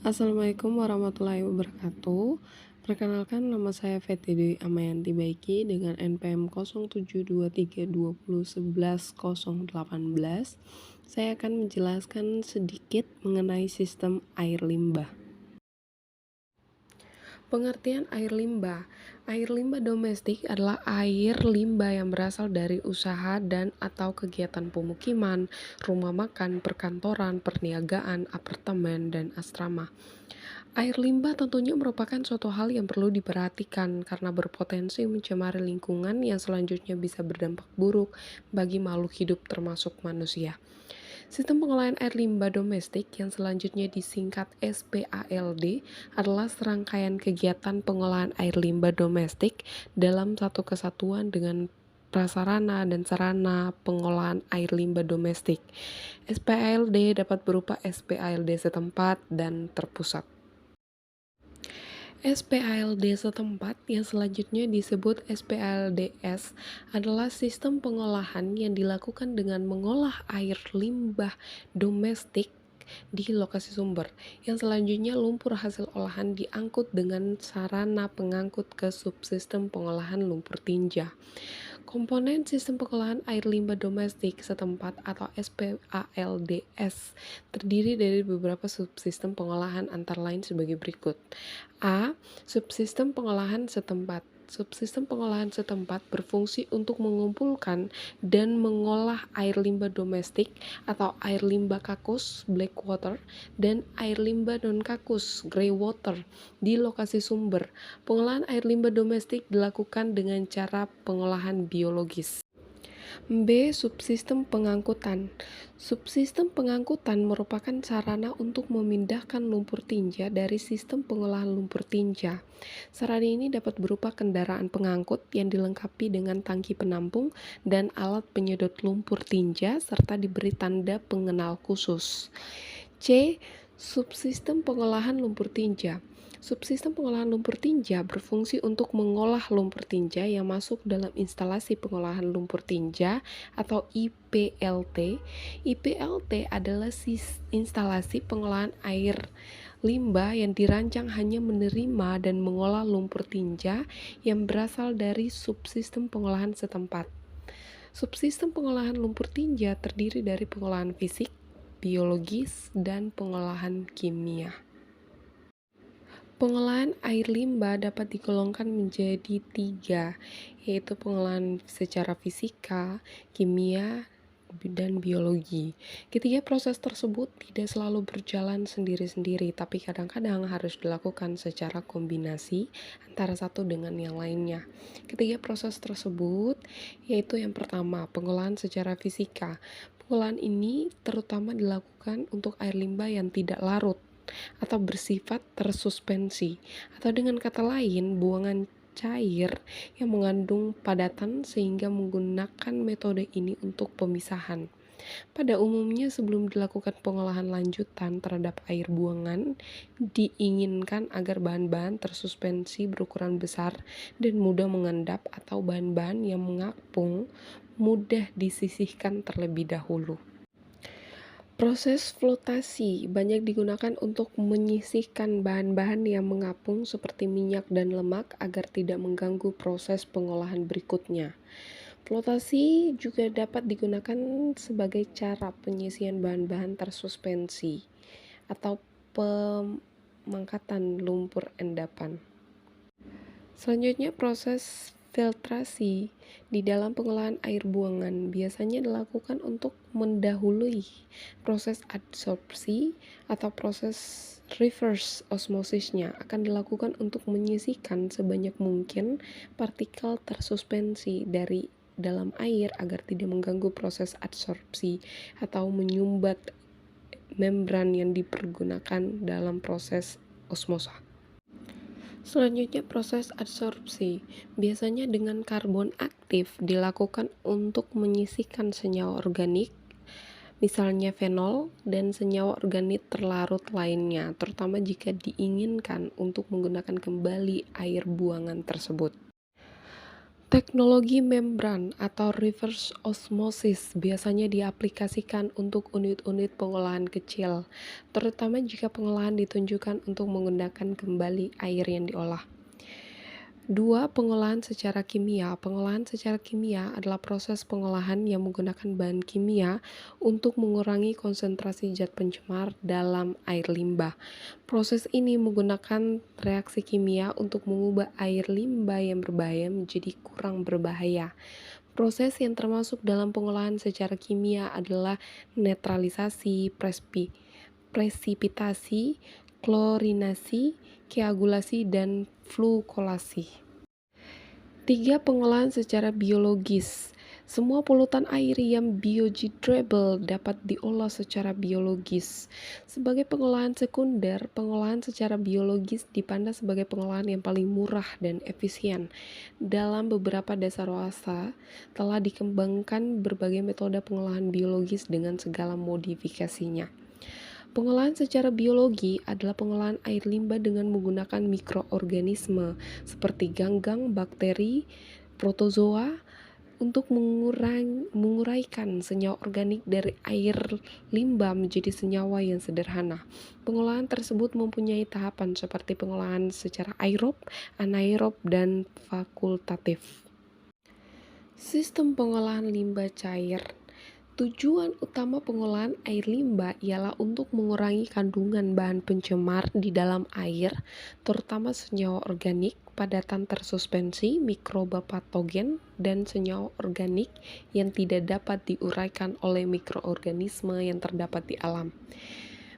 Assalamualaikum warahmatullahi wabarakatuh. Perkenalkan, nama saya Fetty Dwi Amayanti Baiki dengan NPM 072320111018. Saya akan menjelaskan sedikit mengenai sistem air limbah. Pengertian air limbah. Air limbah domestik adalah air limbah yang berasal dari usaha dan atau kegiatan pemukiman, rumah makan, perkantoran, perniagaan, apartemen, dan asrama. Air limbah tentunya merupakan suatu hal yang perlu diperhatikan karena berpotensi mencemari lingkungan yang selanjutnya bisa berdampak buruk bagi makhluk hidup termasuk manusia. Sistem pengolahan air limbah domestik yang selanjutnya disingkat SPALD adalah serangkaian kegiatan pengolahan air limbah domestik dalam satu kesatuan dengan prasarana dan sarana pengolahan air limbah domestik. SPALD dapat berupa SPALD setempat dan terpusat. SPALD setempat yang selanjutnya disebut SPALDS adalah sistem pengolahan yang dilakukan dengan mengolah air limbah domestik di lokasi sumber, yang selanjutnya lumpur hasil olahan diangkut dengan sarana pengangkut ke subsistem pengolahan lumpur tinja. Komponen sistem pengolahan air limbah domestik setempat atau SPALDS terdiri dari beberapa subsistem pengolahan antara lain sebagai berikut. A. Subsistem pengolahan setempat. Subsistem pengolahan setempat berfungsi untuk mengumpulkan dan mengolah air limbah domestik atau air limbah kakus black water dan air limbah non-kakus grey water di lokasi sumber. Pengolahan air limbah domestik dilakukan dengan cara pengolahan biologis. B. Subsistem pengangkutan. Subsistem pengangkutan merupakan sarana untuk memindahkan lumpur tinja dari sistem pengolahan lumpur tinja. Sarana ini dapat berupa kendaraan pengangkut yang dilengkapi dengan tangki penampung dan alat penyedot lumpur tinja serta diberi tanda pengenal khusus. C. Subsistem pengolahan lumpur tinja. Subsistem pengolahan lumpur tinja berfungsi untuk mengolah lumpur tinja yang masuk dalam instalasi pengolahan lumpur tinja atau IPLT. IPLT adalah instalasi pengolahan air limbah yang dirancang hanya menerima dan mengolah lumpur tinja yang berasal dari subsistem pengolahan setempat. Subsistem pengolahan lumpur tinja terdiri dari pengolahan fisik, biologis, dan pengolahan kimia. Pengolahan air limbah dapat digolongkan menjadi 3, yaitu pengolahan secara fisika, kimia, dan biologi. Ketiga proses tersebut tidak selalu berjalan sendiri-sendiri, tapi kadang-kadang harus dilakukan secara kombinasi antara satu dengan yang lainnya. Ketiga proses tersebut yaitu yang pertama, pengolahan secara fisika. Pengolahan ini terutama dilakukan untuk air limbah yang tidak larut atau bersifat tersuspensi, atau dengan kata lain, buangan cair yang mengandung padatan sehingga menggunakan metode ini untuk pemisahan. Pada umumnya sebelum dilakukan pengolahan lanjutan terhadap air buangan, diinginkan agar bahan-bahan tersuspensi berukuran besar dan mudah mengendap atau bahan-bahan yang mengapung mudah disisihkan terlebih dahulu. Proses flotasi banyak digunakan untuk menyisihkan bahan-bahan yang mengapung seperti minyak dan lemak agar tidak mengganggu proses pengolahan berikutnya. Flotasi juga dapat digunakan sebagai cara penyisihan bahan-bahan tersuspensi atau pemangkatan lumpur endapan. Selanjutnya, proses filtrasi di dalam pengolahan air buangan biasanya dilakukan untuk mendahului proses adsorpsi atau proses reverse osmosisnya akan dilakukan untuk menyisihkan sebanyak mungkin partikel tersuspensi dari dalam air agar tidak mengganggu proses adsorpsi atau menyumbat membran yang dipergunakan dalam proses osmosa. Selanjutnya, proses adsorpsi biasanya dengan karbon aktif dilakukan untuk menyisihkan senyawa organik, misalnya fenol, dan senyawa organik terlarut lainnya, terutama jika diinginkan untuk menggunakan kembali air buangan tersebut. Teknologi membran atau reverse osmosis biasanya diaplikasikan untuk unit-unit pengolahan kecil, terutama jika pengolahan ditunjukkan untuk menggunakan kembali air yang diolah. 2. Pengolahan secara kimia. Pengolahan secara kimia adalah proses pengolahan yang menggunakan bahan kimia untuk mengurangi konsentrasi zat pencemar dalam air limbah. Proses ini menggunakan reaksi kimia untuk mengubah air limbah yang berbahaya menjadi kurang berbahaya. Proses yang termasuk dalam pengolahan secara kimia adalah netralisasi, presipitasi, klorinasi, koagulasi, dan flukolasi. 3. Pengolahan secara biologis. Semua polutan air yang biodegradable dapat diolah secara biologis. Sebagai pengolahan sekunder, pengolahan secara biologis dipandang sebagai pengolahan yang paling murah dan efisien. Dalam beberapa dasar wasa, telah dikembangkan berbagai metode pengolahan biologis dengan segala modifikasinya. Pengolahan secara biologi adalah pengolahan air limbah dengan menggunakan mikroorganisme seperti ganggang, bakteri, protozoa untuk menguraikan senyawa organik dari air limbah menjadi senyawa yang sederhana. Pengolahan tersebut mempunyai tahapan seperti pengolahan secara aerob, anaerob, dan fakultatif. Sistem pengolahan limbah cair. Tujuan utama pengolahan air limbah ialah untuk mengurangi kandungan bahan pencemar di dalam air, terutama senyawa organik, padatan tersuspensi, mikroba patogen, dan senyawa organik yang tidak dapat diuraikan oleh mikroorganisme yang terdapat di alam.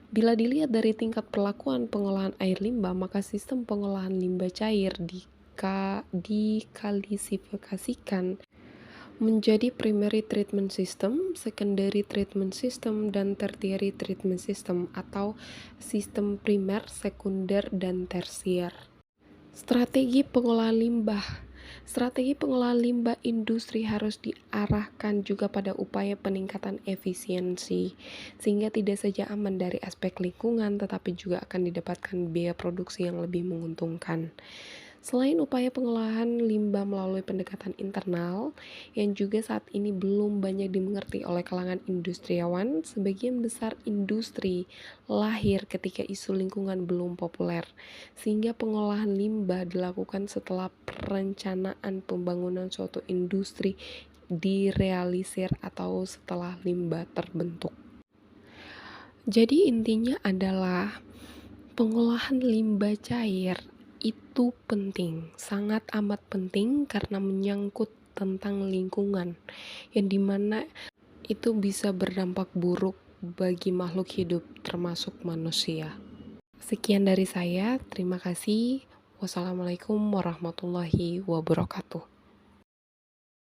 Bila dilihat dari tingkat perlakuan pengolahan air limbah, maka sistem pengolahan limbah cair diklasifikasikan menjadi primary treatment system, secondary treatment system, dan tertiary treatment system atau sistem primer, sekunder, dan tersier. Strategi pengolahan limbah. Strategi pengolahan limbah industri harus diarahkan juga pada upaya peningkatan efisiensi, sehingga tidak saja aman dari aspek lingkungan, tetapi juga akan didapatkan biaya produksi yang lebih menguntungkan. Selain upaya pengolahan limbah melalui pendekatan internal, yang juga saat ini belum banyak dimengerti oleh kalangan industriawan, sebagian besar industri lahir ketika isu lingkungan belum populer, sehingga pengolahan limbah dilakukan setelah perencanaan pembangunan suatu industri direalisir atau setelah limbah terbentuk. Jadi intinya adalah pengolahan limbah cair itu penting, sangat amat penting karena menyangkut tentang lingkungan, yang dimana itu bisa berdampak buruk bagi makhluk hidup termasuk manusia. Sekian dari saya, terima kasih. Wassalamualaikum warahmatullahi wabarakatuh.